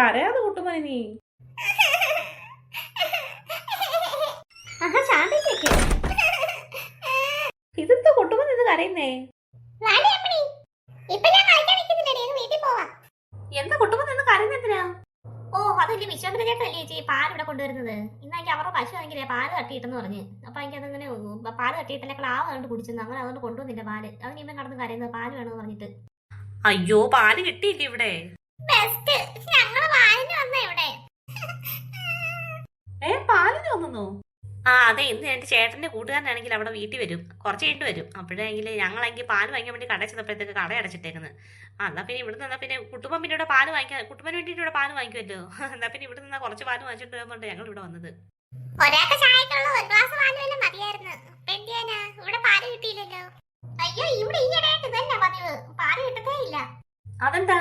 കരയാതെ കുട്ടുമോനെ നീ. ഇതെന്താ കുട്ടുമോൻ ഇത് കരയുന്നേ? എന്താ കുട്ടുമോൻ നിന്ന് കരയുന്നെന്തിനാ? ഓ അതല്ലേ വിശ്വംബര ചേട്ടല്ലേ ചേച്ചി പാൽ ഇവിടെ കൊണ്ടുവരുന്നത്. ഇന്നെനിക്ക് അവരുടെ പശു ആണെങ്കിലേ പാല് തട്ടിയിട്ടെന്ന് പറഞ്ഞ്. അപ്പൊ എനിക്ക് അതങ്ങനെ പാല് തട്ടിയിട്ടല്ലേ ക്ലാവ് കണ്ട് കുടിച്ചെന്ന്. അങ്ങനെ അതുകൊണ്ട് കൊണ്ടുവന്നില്ല പാല്. അതിന് ഇവൻ കടന്ന് കരയുന്നത് പാല് വേണമെന്ന് പറഞ്ഞിട്ട്. അയ്യോ പാല് കിട്ടിയില്ല ഇവിടെ. പാലിന് വന്നു. ആ അതെ, ഇന്ന് എന്റെ ചേട്ടന്റെ കൂട്ടുകാരനാണെങ്കിൽ അവിടെ വീട്ടിൽ വരും, കുറച്ച് കഴിഞ്ഞിട്ട് വരും. അപ്പോഴെങ്കിൽ ഞങ്ങളെങ്കിൽ പാല് വാങ്ങിക്കാൻ വേണ്ടി കട ചെന്നപ്പോഴത്തേക്ക് കട അടച്ചിട്ടേക്കുന്നത്. എന്നാ പിന്നെ ഇവിടെ നിന്നാ പിന്നെ കുട്ടുമ്പൻ പിന്നെ ഇവിടെ പാല് വാങ്ങിക്കാൻ, കുട്ടുമ്പന് വേണ്ടിയിട്ട് ഇവിടെ പാല് വാങ്ങിക്കുമല്ലോ. എന്നാ പിന്നെ ഇവിടെ നിന്നാ കുറച്ച് പാല് വാങ്ങിച്ചിട്ട് വരുമ്പോണ്ട് ഞങ്ങൾ ഇവിടെ വന്നത്. അതെന്താ?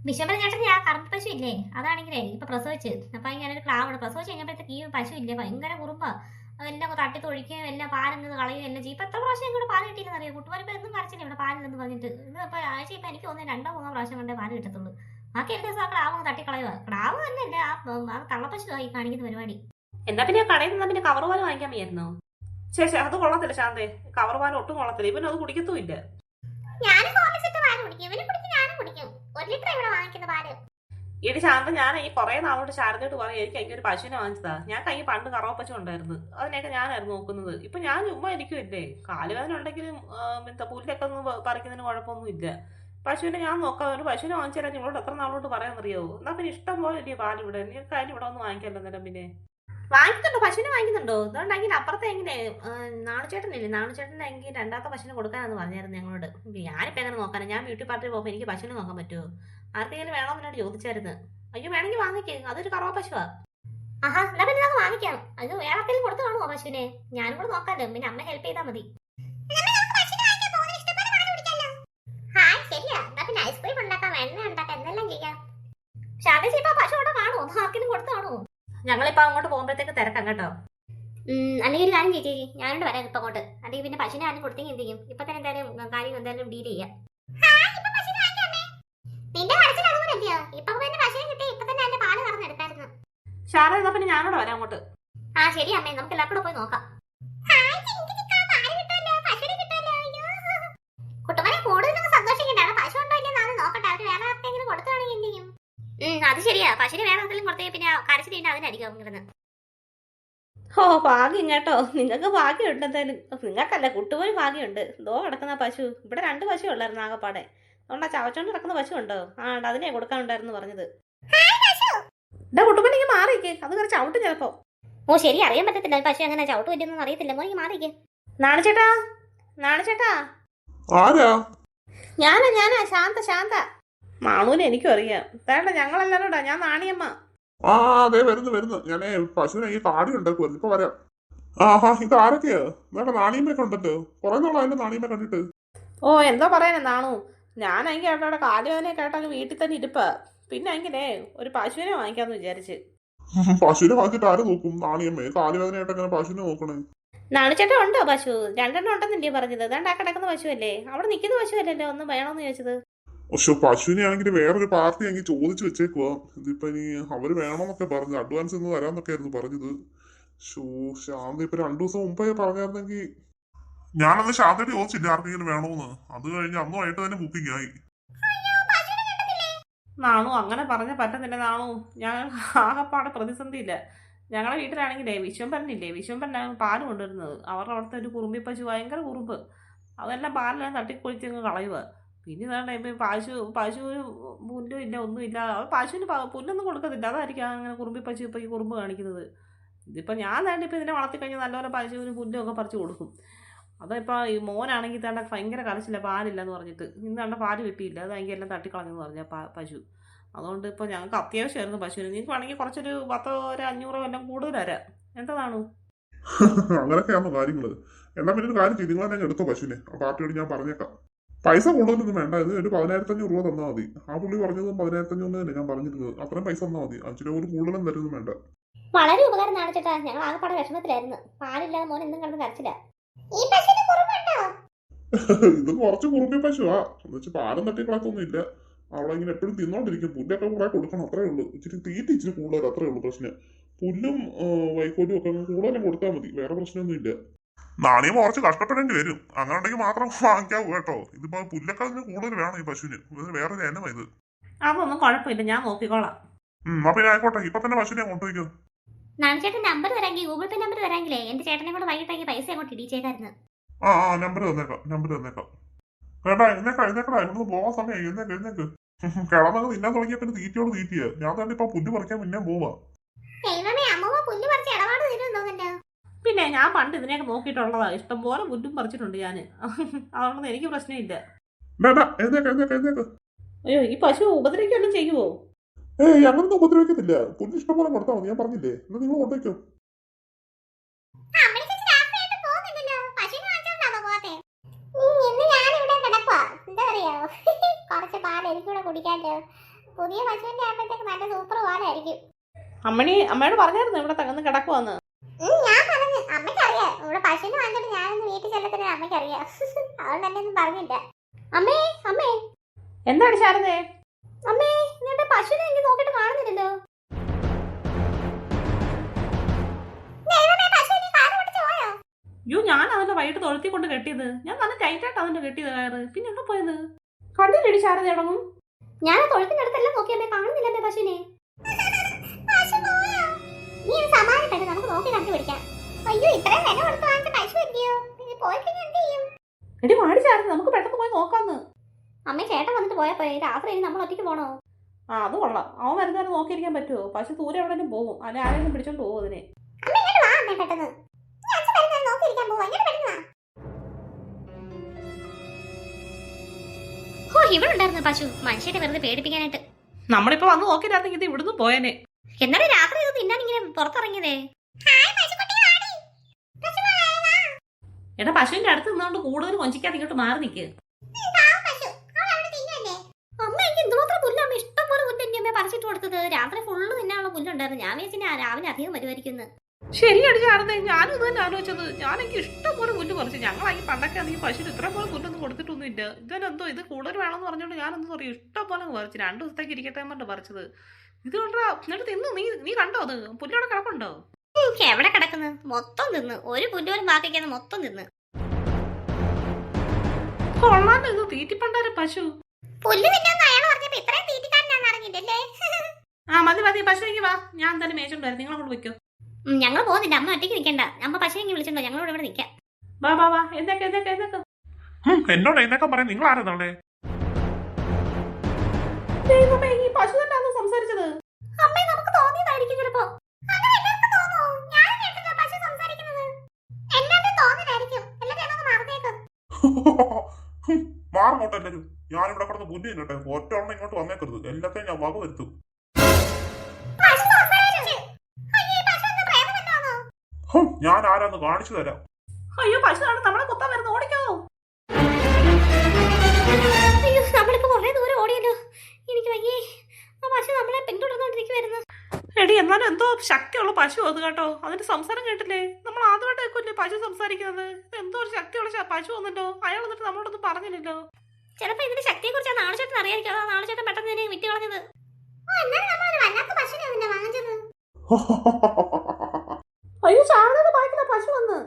വിശ്വംബര ചേട്ടൻ ആ കറുത്ത പശു ഇല്ലേ, അതാണെങ്കിലേ ഇപ്പൊ പ്രസവിച്ച്. അപ്പൊ ഇങ്ങനെ ക്ലാവ് പ്രസവിച്ച് കഴിഞ്ഞപ്പോഴത്തേക്ക് ഈ പശു ഇല്ലേ ഭയങ്കര കുറുമ്പാ. അതെല്ലാം തട്ടി തൊഴിക്കുകയും എല്ലാം പാലങ്ങ് കളയുകയും എല്ലാം ചെയ്യും. ഇപ്പൊ എത്ര പ്രാവശ്യം ഇവിടെ പാല് കിട്ടിയില്ലെന്ന് അറിയാം. കുട്ടുമാരിപ്പോ എന്നും കറച്ചില്ല ഇവിടെ പാലില്ലെന്ന് പറഞ്ഞിട്ട്. ഇത് ഇപ്പൊ ആഴ്ച ഇപ്പൊ എനിക്ക് തോന്നുന്നു 2-3 പ്രാവശ്യം കൊണ്ടേ പാല് കിട്ടത്തുള്ളൂ. ബാക്കി എല്ലാ ദിവസം ആ ക്ലാവ് തട്ടിക്കളയുക. ക്ലാവ് തന്നെയല്ല ആ കള്ളപ്പശു ആയി കാണിക്കുന്ന പരിപാടി. എന്നാ പിന്നെ കടയിൽ നിന്നാ പിന്നെ കവർ പാല് വാങ്ങിക്കാൻ വയ്യായിരുന്നോ? ശേഷം അത് കൊള്ളത്തില്ല ശാന്തേ, കവർ പാല് ഒട്ടും കൊള്ളത്തില്ല. ഇവനും അത് കുടിക്കത്തും ഇല്ല. ഇടി ശാന്ത, ഞാൻ ഈ കുറെ നാളോട് ശാരദയോട് പറയും എനിക്ക് അതിന്റെ ഒരു പശുവിനെ വാങ്ങിച്ചതാ. ഞാൻ കൈ പണ്ട് കറവ പശു ഉണ്ടായിരുന്നു, അതിനെയൊക്കെ ഞാനായിരുന്നു നോക്കുന്നത്. ഇപ്പൊ ഞാൻ ചുമ്മാ ഇരിക്കുമല്ലേ, കാലുവേദന ഉണ്ടെങ്കിലും പുല്ലൊക്കെ ഒന്നും പറിക്കുന്നതിന് കുഴപ്പമൊന്നും ഇല്ല. പശുവിനെ ഞാൻ നോക്കാം. ഒരു പശുവിനെ വാങ്ങിച്ചു തരാൻ നിങ്ങളോട് എത്ര നാളോട്ട് പറയാന്നറിയോ? എന്നാ പിന്നെ ഇഷ്ടം പോലെ ഇല്ലേ പാല് ഇവിടെ. നിങ്ങൾക്ക് അതിന് ഇവിടെ ഒന്നും വാങ്ങിക്കല്ലോ നേരം. പിന്നെ വാങ്ങിക്കുന്നുണ്ടോ? പശുവിനെ വാങ്ങിക്കുന്നുണ്ടോ? അതുകൊണ്ടെങ്കിൽ അപ്പുറത്തെ എങ്ങനെ നാണുചേട്ടനില്ലേ, നാണുചേട്ടനെങ്കിൽ രണ്ടാമത്തെ പശുവിനെ കൊടുക്കാനെന്ന് പറഞ്ഞായിരുന്നു ഞങ്ങളോട്. ഞാനിപ്പോൾ എങ്ങനെ നോക്കാനാ? ഞാൻ ബ്യൂട്ടി പാർലറിൽ പോകുമ്പോൾ എനിക്ക് പശുവിനെ നോക്കാൻ പറ്റുമോ? ആർക്കെങ്കിലും വേണമെന്നോട് ചോദിച്ചായിരുന്നു. അയ്യോ വേണമെങ്കിൽ വാങ്ങിക്കേ, അതൊരു കറവ പശുവാ. ആഹാ, എന്നാ പിന്നെ നമുക്ക് വാങ്ങിക്കാം. അത് വേറെ ആർക്കെങ്കിലും കൊടുത്തു കാണുമോ പശുവിനെ? ഞാനും കൂടെ നോക്കാമല്ലോ, പിന്നെ അമ്മ ഹെൽപ്പ് ചെയ്താൽ മതി. ഞങ്ങളിപ്പോ അങ്ങോട്ട് പോകുമ്പോഴത്തേക്ക് തിരക്കാം കേട്ടോ. അല്ലെങ്കിൽ ഒരു കാര്യം ചേച്ചി, ഞാനോട് വരാം ഇപ്പൊ അങ്ങോട്ട്. അല്ലെങ്കിൽ പിന്നെ പശുവിനെ ആരും കൊടുത്തെങ്കിൽ എന്ത് ചെയ്യും? ഇപ്പൊ തന്നെ എന്തായാലും കാര്യം എന്തായാലും ഡീൽ ചെയ്യാം. ഷാര എന്നാ പിന്നെ ഞാനോട് വരാം അങ്ങോട്ട്. ആ ശരി അമ്മേ, നമുക്ക് എല്ലാവരും പോയി നോക്കാം. കുട്ടുമനെ കൂടുതലൊക്കെ സന്തോഷിക്കണ്ടാണ്. പശു ഉണ്ടോ ഇല്ലെന്ന് നോക്കട്ടെ. അവര് വേറെ ആർക്കെങ്കിലും കൊടുത്തുവാണെങ്കിൽ എന്ത് ചെയ്യും? അത് ശരിയാ, പശുവിന് വേറെ എന്തെങ്കിലും കൊടുത്തേ പിന്നെ കരച്ചിൽ കഴിഞ്ഞാൽ അതിനായിരിക്കും ഇങ്ങനെ. ഓ ഭാഗ്യം കേട്ടോ, നിങ്ങൾക്ക് ഭാഗ്യമുണ്ട് എന്തായാലും. നിങ്ങൾക്കല്ല, കുട്ടുപോയി ഭാഗ്യമുണ്ട്. ദോ കിടക്കുന്ന പശു ഇവിടെ 2 പശു ഉള്ളായിരുന്നു ആകെപ്പാടെ. അതുകൊണ്ടാ ചവച്ചോണ്ട് കിടക്കുന്ന പശു ഉണ്ടോ? അതിനെ കൊടുക്കാനുണ്ടായിരുന്നു പറഞ്ഞത്. എന്റെ കുട്ടുമ്പനെങ്കിൽ മാറിയിക്കേ, അത് കയറി ചവിട്ടും ചിലപ്പോ. ഓ ശരി, അറിയാൻ പറ്റത്തില്ല പശു അങ്ങനെ ചവിട്ടും ഇല്ലെന്നും അറിയത്തില്ല. മോനെ മാറിയിക്കേ. നാണുചേട്ടാ, നാണുചേട്ടാ. ഞാനാ ശാന്ത. മാണൂനെ എനിക്കും അറിയാം. വേണ്ട, ഞങ്ങളെല്ലാരോടാ. ഞാൻ നാണിയമ്മ. അതെ വരുന്നു. ഞാനേ പശുവിനെ ഈ കാടി ഉണ്ടാക്കുവായിരുന്നു, ഇപ്പൊ വരാം. ആഹാ, ഇത് ആരൊക്കെയാ? വേണ്ട, നാണിയമ്മയൊക്കെ ഉണ്ടല്ലോ. കുറെ നാളായല്ലോ നാണിയമ്മ കണ്ടിട്ട്. ഓ എന്തോ പറയാനാ നാണു, ഞാനെങ്കിൽ അവിടെ കാലുവേദന കേട്ടങ്ങ് വീട്ടിൽ തന്നെ ഇരിപ്പാ. പിന്നെ എങ്കിലേ ഒരു പശുവിനെ വാങ്ങിക്കാന്ന് വിചാരിച്ച്. പശുവിനെ വാങ്ങിച്ചിട്ട് ആര് നോക്കും? നാണിയമ്മേ, കാലുവേദനയായിട്ട് അങ്ങനെ പശുവിനെ നോക്കണേ? നാണുചേട്ടൻ ഉണ്ടോ പശു? 2 ഉണ്ടെന്നില്ലേ പറഞ്ഞത്? അതാണ്ട് ആ കിടക്കുന്ന പശുവല്ലേ, അവിടെ നിൽക്കുന്ന പശുവല്ലല്ലോ ഒന്നും വേണോന്ന് ചോദിച്ചത്. പക്ഷെ പശുവിനെ ആണെങ്കിൽ വേറൊരു പാർട്ടി ആണെങ്കിൽ ചോദിച്ചു വെച്ചേക്കുവാ. ഇതിപ്പോ ഇനി അവര് വേണമെന്നൊക്കെ പറഞ്ഞു, അഡ്വാൻസ് ഇന്ന് തരാന്നൊക്കെ ആയിരുന്നു പറഞ്ഞത്. ശാന്ത ഇപ്പൊ 2 ദിവസം മുമ്പേ പറഞ്ഞായിരുന്നെങ്കിൽ ഞാനന്ന് ശാന്തയോട് ചോദിച്ചില്ല ആർക്കെങ്കിലും വേണോന്ന്. അത് കഴിഞ്ഞ് അന്നുമായിട്ട് തന്നെ ബുക്കിംഗ് ആയി. നാണു അങ്ങനെ പറഞ്ഞ പറ്റുന്നില്ല നാണു, ഞാൻ ആകെപ്പാടെ പ്രതിസന്ധിയില്ല. ഞങ്ങളുടെ വീട്ടിലാണെങ്കിലേ വിശ്വംഭരനാണ് പാല് കൊണ്ടുവരുന്നത്. അവരുടെ അവിടുത്തെ ഒരു കുറുമ്പി പശു ഭയങ്കര കുറുമ്പ്. അതെല്ലാം പാലെല്ലാം തട്ടിക്കൊഴിച്ചങ്ങ് കളയുക. പിന്നെ ഇതാണ്ട് ഇപ്പം പശുവിന് പുല്ലും ഇല്ല, ഒന്നുമില്ല. പശുവിന് പുല്ലൊന്നും കൊടുക്കത്തില്ല. അതായിരിക്കും അങ്ങനെ കുറുമ്പി പശു ഇപ്പം ഈ കുറുമ്പ് കാണിക്കുന്നത്. ഇതിപ്പോൾ ഞാൻ വേണ്ട ഇപ്പം ഇതിനെ വളർത്തി കഴിഞ്ഞാൽ നല്ലപോലെ പശുവിന് പുല്ലൊക്കെ പറിച്ച് കൊടുക്കും. അതിപ്പോൾ ഈ മോനാണെങ്കിൽ തേണ്ട ഭയങ്കര കരച്ചില്ല, പാലില്ലെന്ന് പറഞ്ഞിട്ട്. ഇന്ന് പാല് കിട്ടിയില്ല, അത് ഭയങ്കര എല്ലാം തട്ടിക്കളഞ്ഞെന്ന് പറഞ്ഞ പശു. അതുകൊണ്ട് ഇപ്പോൾ ഞങ്ങൾക്ക് അത്യാവശ്യമായിരുന്നു പശുവിന്. നിങ്ങൾക്ക് വേണമെങ്കിൽ കുറച്ചൊരു 10-500 എല്ലാം കൂടുതൽ തരാം. എന്താണോ? അങ്ങനെയൊക്കെയാണോ കാര്യങ്ങള്? എന്നാ പിന്നെ ഒരു കാര്യം ചെയ്യും, നിങ്ങൾ തന്നെ എടുത്തോ പശുവിനെ. ആ പാർട്ടിയോട് ഞാൻ പറഞ്ഞേക്കാം. പൈസ കൂടുതലൊന്നും വേണ്ട, ഇത് ഒരു 15,500 രൂപ തന്നാൽ മതി. ആ പുള്ളി പറഞ്ഞത് 15,500 തന്നെ ഞാൻ പറഞ്ഞിരുന്നത്. അത്രയും പൈസ തന്നാൽ മതി. 5 രൂപ പോലും കൂടുതലൊന്നും തരുന്നും വേണ്ട. വളരെ ഉപകാരം നാണിച്ചേട്ടാ, ഞങ്ങൾ ആകെപ്പാടെ വിഷമത്തിലായിരുന്നു. പാലില്ലാതെ മോൻ ഇന്നും കിടന്ന് കരച്ചില്ല. ഇത് കുറച്ച് കുറുമ്പി പശുവാ, എന്ന് വെച്ചാൽ പാലും തട്ടിക്കളത്തൊന്നും ഇല്ല. അവളിങ്ങനെ എപ്പോഴും തിന്നോണ്ടിരിക്കും. പുല്ലൊക്കെ കുറെ കൊടുക്കണം, അത്രേ ഉള്ളൂ. ഇച്ചിരി കൂടുതൽ, അത്രേ ഉള്ളൂ പ്രശ്നം. പുല്ലും വൈക്കോലും ഒക്കെ കൂടുതലും കൊടുത്താൽ മതി, വേറെ പ്രശ്നമൊന്നും ഇല്ല. നാണയം കുറച്ച് കഷ്ടപ്പെടേണ്ടി വരും, അങ്ങനെ ഉണ്ടെങ്കിൽ മാത്രം വാങ്ങിക്കാവൂ കേട്ടോ. ഇതിപ്പോ പുല്ലൊക്കെ അതിന് കൂടുതൽ വേണം ഈ പശുവിന്, ഇത് വേറൊരു ഇനം ഇത്. അതൊന്നും കുഴപ്പമില്ല, ഞാൻ നോക്കിക്കോളാം. അപ്പൊ പിന്നെ ആയിക്കോട്ടെ, ഇപ്പൊ തന്നെ പശുവിനെ കൊണ്ടുപോയിക്കോ. നാണുചേട്ടൻ നമ്പർ തരാമെങ്കിൽ ഗൂഗിൾ പേ നമ്പർ തരാമെങ്കിലേ എന്റെ ചേട്ടനെ കൊണ്ട് വൈകിട്ടേക്ക് പൈസ അങ്ങോട്ട് ഇടിച്ചേക്കായിരുന്നു. ആ നമ്പർ തന്നേക്കാം. വേണ്ട, എഴുന്നേക്കടാ, ഇവിടുന്ന് പോകാൻ സമയം. എഴുന്നേക്ക്. കിളന്നങ്ങ് തിന്നാൻ തുടങ്ങിയ പിന്നെ തീറ്റയോട് തീറ്റിയ. ഞാൻ തന്നെ ഇപ്പൊ പുല്ല് പറിക്കാൻ പിന്നെ പോവാ. പിന്നെ ഞാൻ പണ്ട് ഇതിനെയൊക്കെ നോക്കിയിട്ടുള്ളതാ, ഇഷ്ടംപോലെ പുല്ലും പറിച്ചിട്ടുണ്ട് ഞാന്. അതുകൊണ്ടൊന്നും എനിക്ക് പ്രശ്നമില്ല. എഴുന്നേക്ക്. അയ്യോ, ഈ പശു ഉപദ്രവിക്കൊന്നും ചെയ്യുവോ? ഏയ്, അങ്ങനൊന്നും ഉപദ്രവിക്കത്തില്ല. പുല്ല് ഇഷ്ടം പോലെ കൊടുത്താൽ മതി, ഞാൻ പറഞ്ഞില്ലേ. എന്നാ നിങ്ങൾ കൊണ്ടുവയ്ക്കോ. കുറച്ച് പാൽ എനിക്കൂടെ കുടിക്കാല്ലോ. പുതിയ പശുവിന്റെ ആകുമ്പോഴത്തേക്ക് നല്ല സൂപ്പർ പാലായിരിക്കും. അമ്മയോട് പറഞ്ഞായിരുന്നു ഇവിടെ തകർന്ന് കിടക്കുവാന്ന്. ഞാൻ പറഞ്ഞു, അമ്മയ്ക്കറിയാം. ഇവിടെ പശുവിനെ വാങ്ങിച്ചിട്ട് ഞാനൊന്ന് വീട്ടിൽ ചെല്ലത്തിന് അമ്മയ്ക്കറിയാം. അതുകൊണ്ട് തന്നെ ഒന്നും പറഞ്ഞില്ല. അമ്മേ എന്താണ് ശാരദേ? അമ്മേ, നിങ്ങളുടെ പശുവിനെ എനിക്ക് നോക്കിട്ട് കാണുന്നില്ലല്ലോ. അയ്യോ, ഞാൻ അതിന്റെ വൈകിട്ട് തൊഴുത്തി കൊണ്ട് കെട്ടിയത്. ഞാൻ നല്ല ടൈറ്റായിട്ട് അതിന്റെ കെട്ടിയത് കയറ്. പിന്നെ എവിടെ പോയത്? കണ്ടില്ലടി ശാരദ അടങ്ങും. ഞാൻ തൊഴുത്തിന്റെ അടുത്തെല്ലാം നോക്കിയമ്മേ, കാണുന്നില്ലമ്മേ പശുവിനെ. നീ സമാധാനപ്പെട്ട് നമുക്ക് നോക്കി കണ്ടുപിടിക്കാം. അയ്യോ, ഇത്രയും വില കൊടുത്ത് വാങ്ങിച്ച പശു ഇല്ലയോ? പോയി കഴിഞ്ഞാൽ എന്ത് ചെയ്യും? എടി മാടി ശാരദ, നമുക്ക് പെട്ടെന്ന് പോയി നോക്കാന്ന്. അമ്മ ചേട്ടൻ വന്നിട്ട് പോയപ്പോ രാത്രി ഇനി നമ്മൾ ഒറ്റയ്ക്ക് പോണോ? അത് കൊള്ളാം. അവൻ വരുന്നവരെ നോക്കിയിരിക്കാൻ പറ്റുമോ? പശു ദൂരെ എവിടെയും പോകും, അല്ലെ ആരെങ്കിലും പിടിച്ചോണ്ട് പോകും അതിനെ. ഇവിടെ ഉണ്ടായിരുന്നു പശു, മനുഷ്യരെ വെറുതെ പേടിപ്പിക്കാനായിട്ട്. നമ്മളിപ്പോ വന്ന് നോക്കിയില്ലായിരുന്നെങ്കിൽ ഇത് ഇവിടുന്ന് പോയനെ. എന്നാലും രാത്രി ഇത് തിന്നാൻ ഇങ്ങനെ പുറത്തിറങ്ങിയതേ. എടാ, പശുവിന്റെ അടുത്ത് നിന്നുകൊണ്ട് കൂടുതൽ കൊഞ്ചിക്കാതെ ഇങ്ങോട്ട് മാറി നിൽക്ക്. അമ്മ എനിക്ക് എന്തുമാത്രം പുല്ലാണ്, ഇഷ്ടം പോലെ പുല്ല് എന്റെ അമ്മ പറിച്ചിട്ട് കൊടുത്തത്. രാത്രി ഫുള്ള് തിന്നാനുള്ള പുല്ലുണ്ടായിരുന്നു. ഞാൻ വിചാരിച്ചാ രാവിലെ അധികം വരുമായിരിക്കുന്നു. ശരിയാണ് ശാരദ, ഞാനും ഇത് തന്നെ ആലോചിച്ചത്. ഞാനെനിക്ക് ഇഷ്ടം പോലെ പുല്ല് പറിച്ചു. ഞങ്ങളാണെങ്കിൽ പണ്ടൊക്കെ ആണെങ്കിൽ പശുവിന് ഇത്ര പോലെ പുല്ലൊന്നും കൊടുത്തിട്ടൊന്നും ഇല്ല. ഇതിനെന്തോ ഇത് കൂടുതൽ വേണമെന്ന് പറഞ്ഞോണ്ട് ഞാനെന്തോ പറയും ഇഷ്ടം പോലെ പറിച്ചു. 2 ദിവസത്തേക്ക് ഇരിക്കട്ടെ പറഞ്ഞ പറിച്ചത്. ഇത് കൊണ്ടാ എന്നിട്ട് തിന്ന്. നീ കണ്ടോ അത്? പുല്ലോടെ കിടപ്പുണ്ടോ? എവിടെ കിടക്കുന്നു? മൊത്തം തിന്ന്. ഒരു പുല്ലുപോലും ബാക്കിക്കാതെ മൊത്തം തിന്ന്. കൊള്ളാൻ, ഇത് തീറ്റിപ്പണ്ടാരെ പശു. പുല്ല് തിന്നാന്ന് അയാൾ പറഞ്ഞപ്പോ ഇത്രയും തീറ്റിക്കാരനാന്ന് അറിഞ്ഞില്ലല്ലേ? മതി പശുവിക്ക് വാ, ഞാൻ എന്തായാലും മേച്ചോണ്ട് വരാം. നിങ്ങളെ കൊണ്ട് വെക്കോ. ഞങ്ങൾ പോകുന്നില്ല, അമ്മ ഒറ്റയ്ക്ക് നിൽക്കണ്ട. അമ്മ പശുവിനെ വിളിച്ചിട്ടുണ്ടോ? ഞങ്ങളോട് ഇവിടെ നിൽക്കാം. വാ എന്തൊക്കെ എന്നോട് എന്നൊക്കെ പറയാം. നിങ്ങൾ ആരാന്നേ? ഈ പശു തന്നെയാണോ സംസാരിച്ചത്? അമ്മേ, നമുക്ക് തോന്നിയതായിരിക്കും ചിലപ്പോ. മാറങ്ങോട്ടെ എല്ലാരും. ഞാനിവിടെ കിടന്ന് പുല്ല് തിന്നട്ടെ. ഒറ്റ എണ്ണം ഇങ്ങോട്ട് വന്നേക്കരുത്, എല്ലാத்தைയും ഞാൻ വക വരുത്തും. ഞാൻ ആരാന്ന് കാണിച്ചു തരാം. അയ്യോ, പശുവാണ് നമ്മളെ കുത്താൻ വരുന്നത്, ഓടിക്കോ. അയ്യോ, നമ്മളിപ്പോ കുറെ ദൂരം ഓടിയല്ലോ. എനിക്ക് വയ്യേ. ആ പശു നമ്മളെ പിന്തുടർന്നോണ്ടിരിക്കുവായിരുന്നു. എടി, എന്നാലും എന്തോ ശക്തിയുള്ള പശു അത് കേട്ടോ. അതിന്റെ സംസാരം കേട്ടില്ലേ? നമ്മൾ ആദ്യമായിട്ട് കേൾക്കില്ലേ പശു സംസാരിക്കുന്നത്? എന്തോ ഒരു ശക്തിയുള്ള പശു വന്നിട്ടോ. അയാൾ എന്നിട്ട് നമ്മളോടൊന്നും പറഞ്ഞില്ലല്ലോ. ചിലപ്പോ ഇതിന്റെ ശക്തിയെ കുറിച്ച് നാണുചേട്ടൻ അറിയായിരിക്കും. അതാ നാണുചേട്ടൻ പെട്ടെന്ന് ഇതിനെ വിറ്റ് കളഞ്ഞത്. അയ്യോ, ശാരദയുടെ ബാക്കിലെ പശു വന്ന്.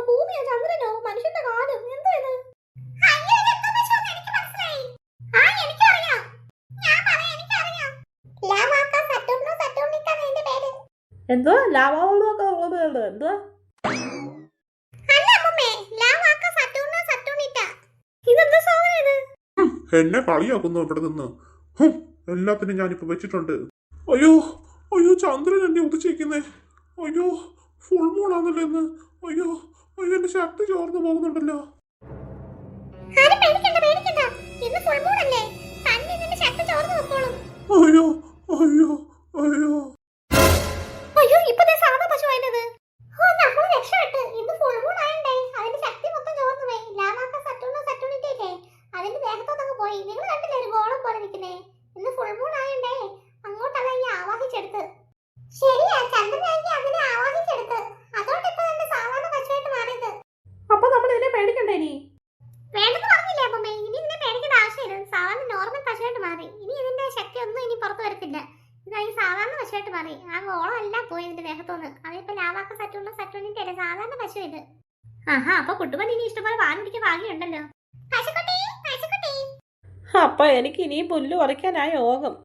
ഭൂമിയോ ചന്ദ്രനോ മനുഷ്യന്റെ കാലം എന്തോ ഇത്? എന്തോ ലാവാവുള്ളതൊക്കെ എന്തോ എന്നെ കളിയാക്കുന്നു ഇവിടെ നിന്ന്. എല്ലാത്തിനും ഞാനിപ്പോ വെച്ചിട്ടുണ്ട്. അയ്യോ ചന്ദ്രൻ എന്നെ ഉദിച്ചേക്കുന്നേ. അയ്യോ, ഫുൾ മൂണാന്നല്ലോ ഇന്ന്. അയ്യോ എന്റെ ശക്തി ചോർന്നു പോകുന്നുണ്ടല്ലോ. അയ്യോ ശരിയാ, ചന്ദ്രനായി അതിനെ ആവാഹിച്ചെടുത്ത്. അതുകൊണ്ട് ഇപ്പൊ സാധാരണ പശു സാധാരണ നോർമൽ പശുവായിട്ട് മാറി. ഇനി ഇതിന്റെ ശക്തി ഒന്നും ഇനി പുറത്തു വരത്തില്ല. ഇതായി സാധാരണ പശുവായിട്ട് മാറി. ആ ഗോളം എല്ലാം പോയി ഇതിന്റെ ദേഹത്തോന്ന്. അതിപ്പോ ലാവാക്ക സറ്റൂണിന്റെ അല്ല, സാധാരണ പശു ഇത്. ആഹാ, അപ്പൊ കുട്ടുമ്പൻ ഇനി ഇഷ്ടംപോലെ പാൽ കുടിക്കാൻ ഭാഗ്യമുണ്ടല്ലോ. പശുക്കുട്ടി, പശുക്കുട്ടി. അപ്പൊ എനിക്ക് ഇനിയും പുല്ല് പറിക്കാനായി യോഗം.